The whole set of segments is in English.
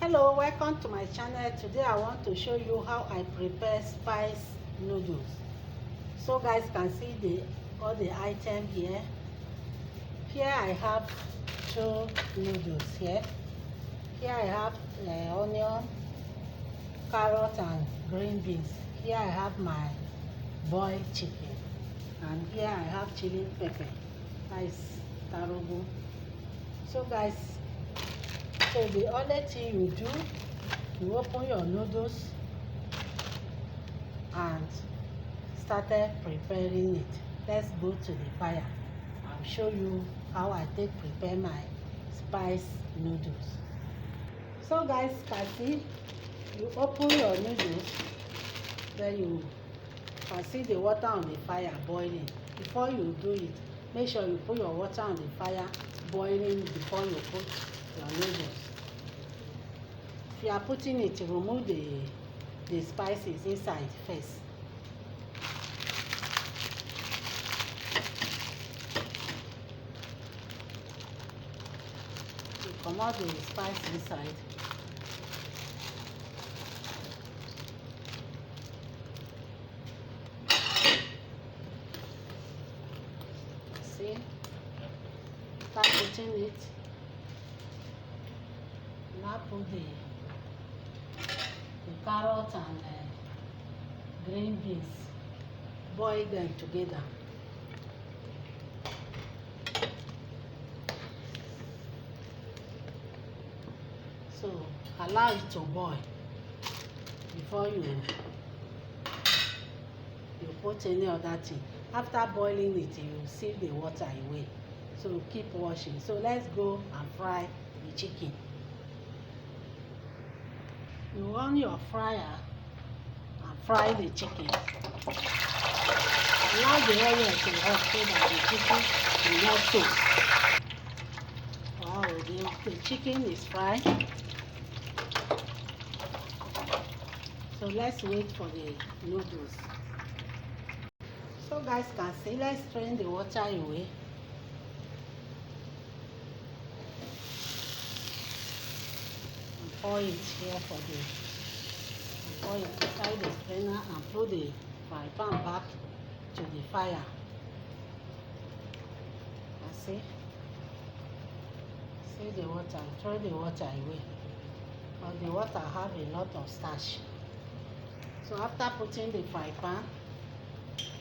Hello, welcome to my channel. Today I want to show you how I prepare spice noodles. So guys can see all the items here. Here I have two noodles here. Here I have onion, carrot and green beans. Here I have my boiled chicken, and here I have chili pepper. That is tarugu. So guys, so the only thing you do, you open your noodles and started preparing it. Let's go to the fire. I'll show you how I prepare my spice noodles. So guys, can see, you open your noodles, then you can see the water on the fire boiling. Before you do it, make sure you put your water on the fire boiling before you put your noodles. If you are putting it, remove the spices inside first. You come out the spice inside. See? Start putting it. Now put the carrot and green beans. Boil them together. So allow it to boil before you put any other thing. After boiling it, you sieve the water away. So keep washing. So let's go and fry the chicken. You on your fryer and fry the chicken. Allow the oil to hot so that the chicken will not soak. Wow, the chicken is fried. So let's wait for the noodles. So guys can see, let's strain the water away. And pour it here for pour it inside the strainer and put the fry pan back to the fire. See the water, throw the water away. But the water have a lot of starch. So after putting the fry pan,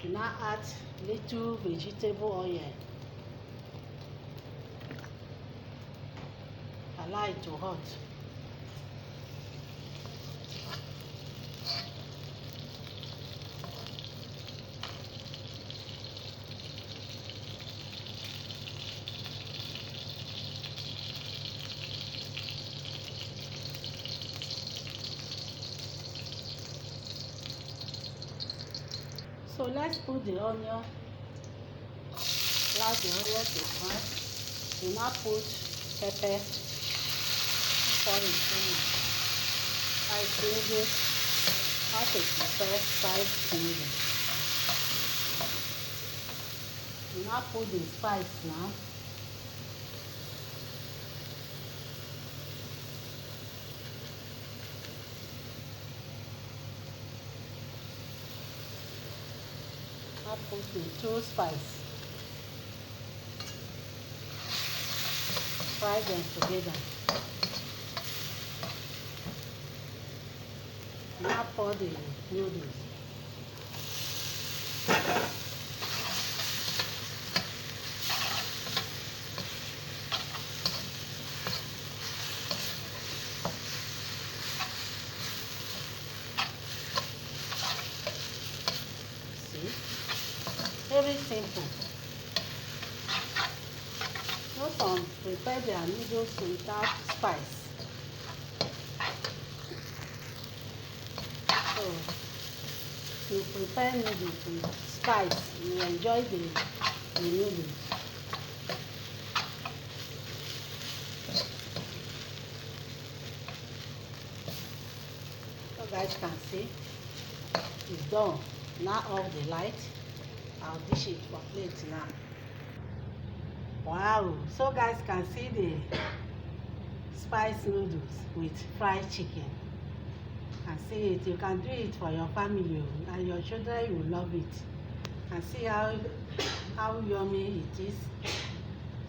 you now add little vegetable oil. Allow it to hot. So let's put the onion, allow the onion to fry. You now put pepper, pour it in. I think this how to prepare fried noodles. You now put the spice now. I put the two spices. Fry them together. Now pour the noodles. Very simple. No some prepare their noodles without spice. So you prepare noodles with spice, you enjoy the noodles. So guys can see it's done. Now off the light. I'll dish it for plate now. Wow, so guys can see the spice noodles with fried chicken. And see it, you can do it for your family and your children will love it. And see how yummy it is.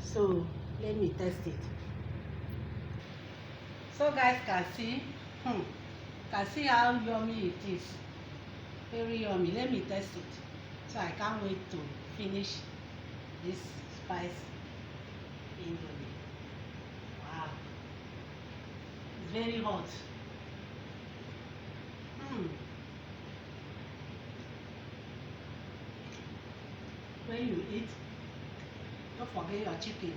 So let me test it. So guys can see how yummy it is. Very yummy. Let me test it. So I can't wait to finish this spice indomie. Wow, it's very hot. When you eat, don't forget your chicken.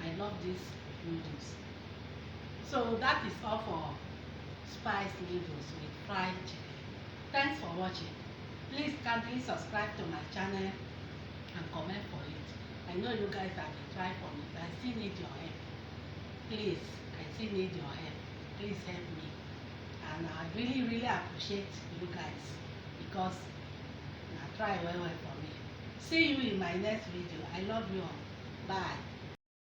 I love these noodles. So that is all for spice noodles with fried chicken. Thanks for watching. Please kindly subscribe to my channel and comment for it. I know you guys have been trying for me, but I still need your help. Please, I still need your help. Please help me. And I really appreciate you guys because you try well for me. See you in my next video. I love you all. Bye.